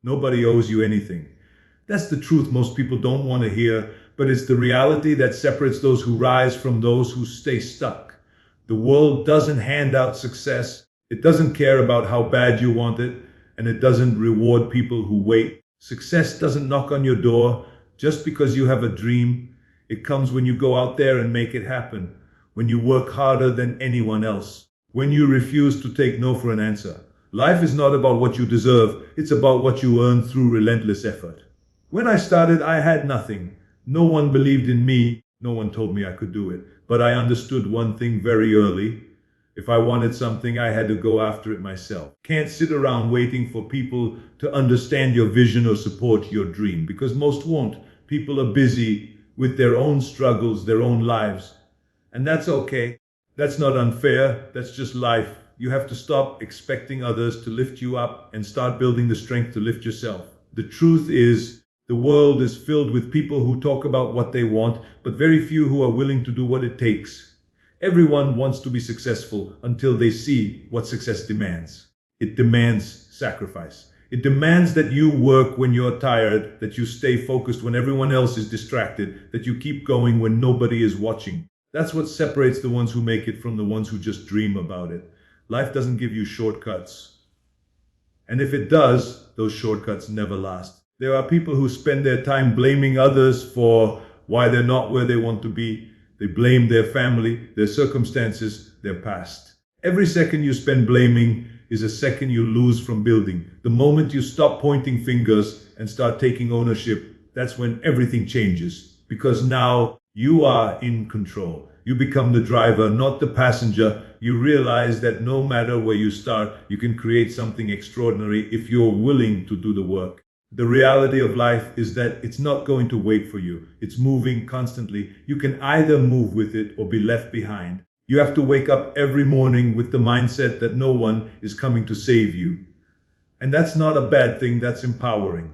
Nobody owes you anything. That's the truth most people don't want to hear, but it's the reality that separates those who rise from those who stay stuck. The world doesn't hand out success. It doesn't care about how bad you want it, and it doesn't reward people who wait. Success doesn't knock on your door just because you have a dream. It comes when you go out there and make it happen, when you work harder than anyone else, when you refuse to take no for an answer. Life is not about what you deserve, it's about what you earn through relentless effort. When I started, I had nothing. No one believed in me. No one told me I could do it. But I understood one thing very early. If I wanted something, I had to go after it myself. Can't sit around waiting for people to understand your vision or support your dream, because most won't. People are busy with their own struggles, their own lives. And that's okay. That's not unfair. That's just life. You have to stop expecting others to lift you up and start building the strength to lift yourself. The truth is, the world is filled with people who talk about what they want, but very few who are willing to do what it takes. Everyone wants to be successful until they see what success demands. It demands sacrifice. It demands that you work when you're tired, that you stay focused when everyone else is distracted, that you keep going when nobody is watching. That's what separates the ones who make it from the ones who just dream about it. Life doesn't give you shortcuts. And if it does, those shortcuts never last. There are people who spend their time blaming others for why they're not where they want to be. They blame their family, their circumstances, their past. Every second you spend blaming is a second you lose from building. The moment you stop pointing fingers and start taking ownership, that's when everything changes. Because now you are in control. You become the driver, not the passenger. You realize that no matter where you start, you can create something extraordinary if you're willing to do the work. The reality of life is that it's not going to wait for you. It's moving constantly. You can either move with it or be left behind. You have to wake up every morning with the mindset that no one is coming to save you. And that's not a bad thing, that's empowering.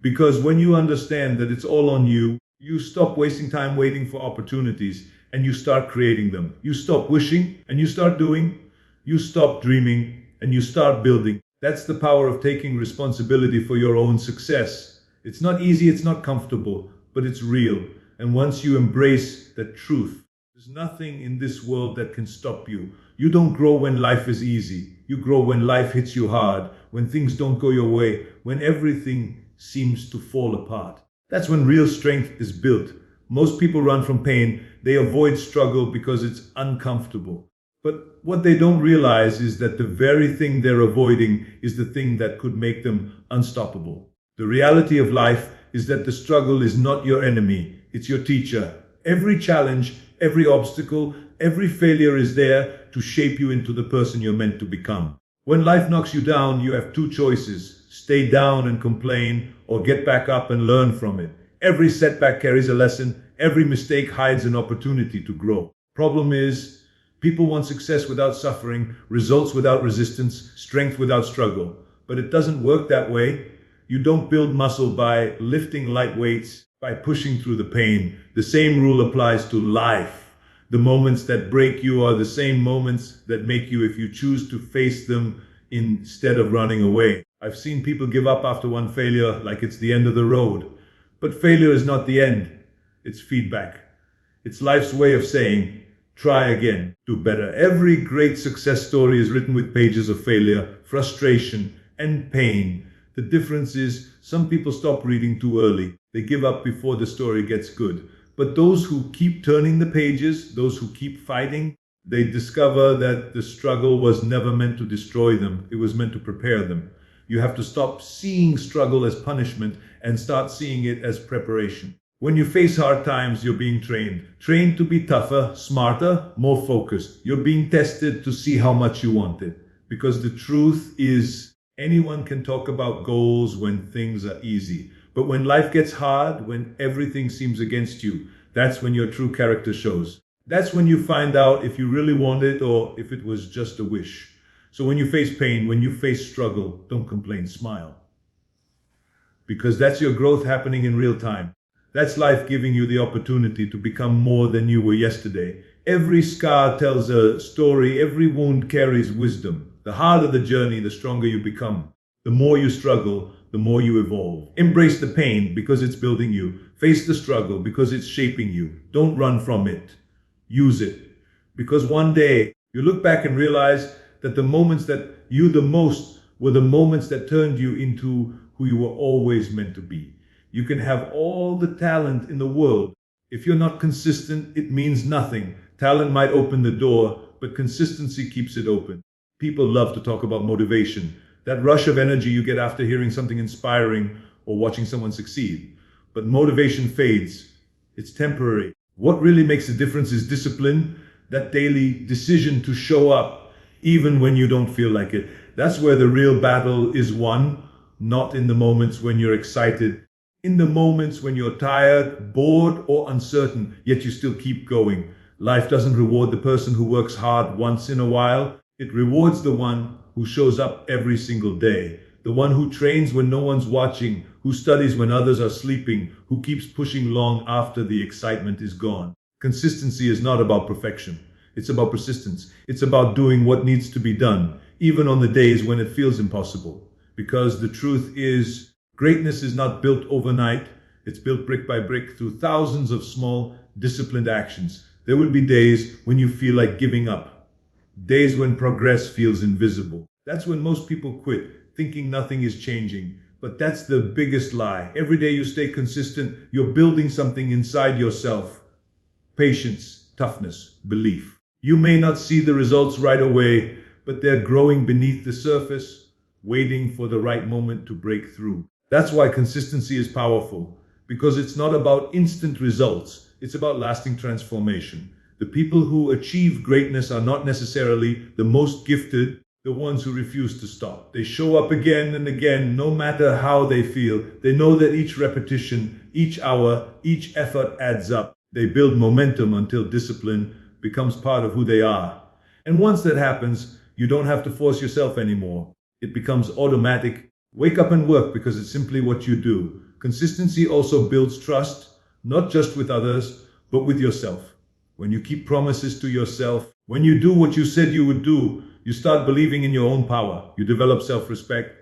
Because when you understand that it's all on you, you stop wasting time waiting for opportunities and you start creating them. You stop wishing and you start doing. You stop dreaming and you start building. That's the power of taking responsibility for your own success. It's not easy, it's not comfortable, but it's real. And once you embrace the truth, there's nothing in this world that can stop you. You don't grow when life is easy. You grow when life hits you hard, when things don't go your way, when everything seems to fall apart. That's when real strength is built. Most people run from pain. They avoid struggle because it's uncomfortable. But what they don't realize is that the very thing they're avoiding is the thing that could make them unstoppable. The reality of life is that the struggle is not your enemy, it's your teacher. Every challenge, every obstacle, every failure is there to shape you into the person you're meant to become. When life knocks you down, you have two choices: stay down and complain, or get back up and learn from it. Every setback carries a lesson, every mistake hides an opportunity to grow. Problem is, people want success without suffering, results without resistance, strength without struggle. But it doesn't work that way. You don't build muscle by lifting light weights, by pushing through the pain. The same rule applies to life. The moments that break you are the same moments that make you if you choose to face them instead of running away. I've seen people give up after one failure like it's the end of the road. But failure is not the end. It's feedback. It's life's way of saying, try again, do better. Every great success story is written with pages of failure, frustration, and pain. The difference is some people stop reading too early. They give up before the story gets good. But those who keep turning the pages, those who keep fighting, they discover that the struggle was never meant to destroy them. It was meant to prepare them. You have to stop seeing struggle as punishment and start seeing it as preparation. When you face hard times, you're being trained to be tougher, smarter, more focused. You're being tested to see how much you want it. Because the truth is, anyone can talk about goals when things are easy. But when life gets hard, when everything seems against you, that's when your true character shows. That's when you find out if you really want it or if it was just a wish. So when you face pain, when you face struggle, don't complain, smile. Because that's your growth happening in real time. That's life giving you the opportunity to become more than you were yesterday. Every scar tells a story. Every wound carries wisdom. The harder the journey, the stronger you become. The more you struggle, the more you evolve. Embrace the pain because it's building you. Face the struggle because it's shaping you. Don't run from it. Use it. Because one day you look back and realize that the moments that you the most were the moments that turned you into who you were always meant to be. You can have all the talent in the world. If you're not consistent, it means nothing. Talent might open the door, but consistency keeps it open. People love to talk about motivation, that rush of energy you get after hearing something inspiring or watching someone succeed. But motivation fades. It's temporary. What really makes a difference is discipline, that daily decision to show up even when you don't feel like it. That's where the real battle is won, not in the moments when you're excited, in the moments when you're tired, bored, or uncertain, yet you still keep going. Life doesn't reward the person who works hard once in a while. It rewards the one who shows up every single day, the one who trains when no one's watching, who studies when others are sleeping, who keeps pushing long after the excitement is gone. Consistency is not about perfection. It's about persistence. It's about doing what needs to be done, even on the days when it feels impossible. Because the truth is, greatness is not built overnight. It's built brick by brick through thousands of small, disciplined actions. There will be days when you feel like giving up, days when progress feels invisible. That's when most people quit, thinking nothing is changing. But that's the biggest lie. Every day you stay consistent, you're building something inside yourself. Patience, toughness, belief. You may not see the results right away, but they're growing beneath the surface, waiting for the right moment to break through. That's why consistency is powerful, because it's not about instant results. It's about lasting transformation. The people who achieve greatness are not necessarily the most gifted, the ones who refuse to stop. They show up again and again, no matter how they feel. They know that each repetition, each hour, each effort adds up. They build momentum until discipline becomes part of who they are. And once that happens, you don't have to force yourself anymore. It becomes automatic. Wake up and work because it's simply what you do. Consistency also builds trust, not just with others, but with yourself. When you keep promises to yourself, when you do what you said you would do, you start believing in your own power. You develop self-respect.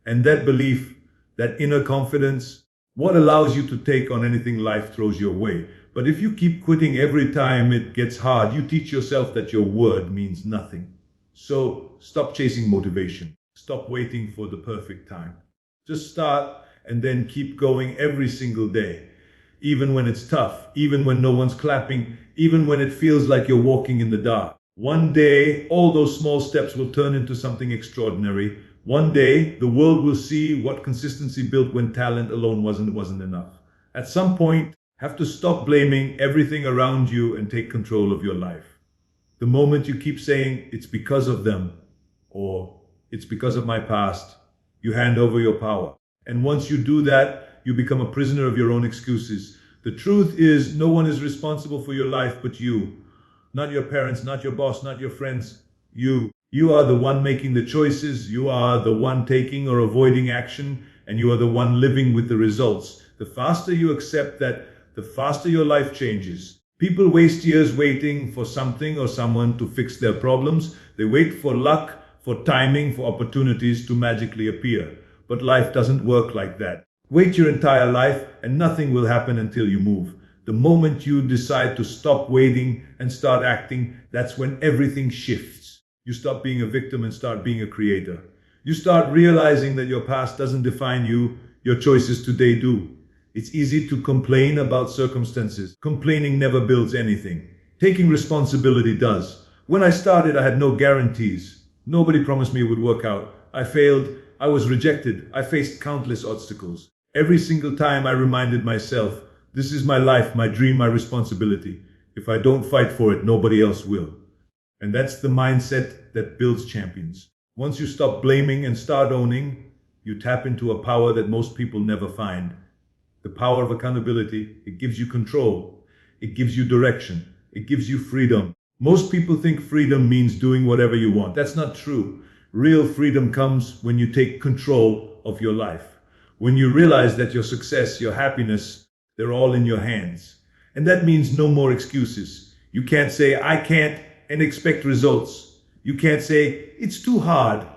And that belief, that inner confidence, what allows you to take on anything life throws your way. But if you keep quitting every time it gets hard, you teach yourself that your word means nothing. So stop chasing motivation. Stop waiting for the perfect time. Just start and then keep going every single day. Even when it's tough, even when no one's clapping, even when it feels like you're walking in the dark. One day, all those small steps will turn into something extraordinary. One day, the world will see what consistency built when talent alone wasn't enough. At some point, have to stop blaming everything around you and take control of your life. The moment you keep saying, it's because of them, or it's because of my past, you hand over your power. And once you do that, you become a prisoner of your own excuses. The truth is, no one is responsible for your life but you. Not your parents, not your boss, not your friends. You. You are the one making the choices. You are the one taking or avoiding action. And you are the one living with the results. The faster you accept that, the faster your life changes. People waste years waiting for something or someone to fix their problems. They wait for luck, for timing, for opportunities to magically appear. But life doesn't work like that. Wait your entire life and nothing will happen until you move. The moment you decide to stop waiting and start acting, that's when everything shifts. You stop being a victim and start being a creator. You start realizing that your past doesn't define you, your choices today do. It's easy to complain about circumstances. Complaining never builds anything. Taking responsibility does. When I started, I had no guarantees. Nobody promised me it would work out. I failed. I was rejected. I faced countless obstacles. Every single time I reminded myself, this is my life, my dream, my responsibility. If I don't fight for it, nobody else will. And that's the mindset that builds champions. Once you stop blaming and start owning, you tap into a power that most people never find. The power of accountability. It gives you control. It gives you direction. It gives you freedom. Most people think freedom means doing whatever you want. That's not true. Real freedom comes when you take control of your life. When you realize that your success, your happiness, they're all in your hands. And that means no more excuses. You can't say, I can't, and expect results. You can't say, it's too hard,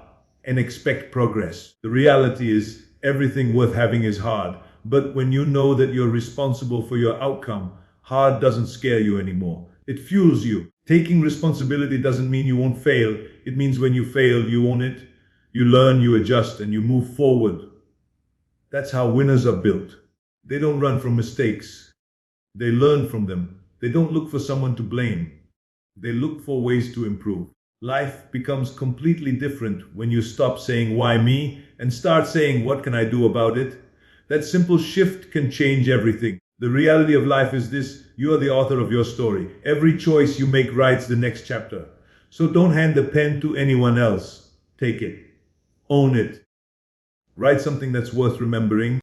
and expect progress. The reality is, everything worth having is hard. But when you know that you're responsible for your outcome, hard doesn't scare you anymore. It fuels you. Taking responsibility doesn't mean you won't fail. It means when you fail, you own it, you learn, you adjust, and you move forward. That's how winners are built. They don't run from mistakes. They learn from them. They don't look for someone to blame. They look for ways to improve. Life becomes completely different when you stop saying, "Why me?" and start saying, "What can I do about it?" That simple shift can change everything. The reality of life is this: you are the author of your story. Every choice you make writes the next chapter. So don't hand the pen to anyone else. Take it. Own it. Write something that's worth remembering.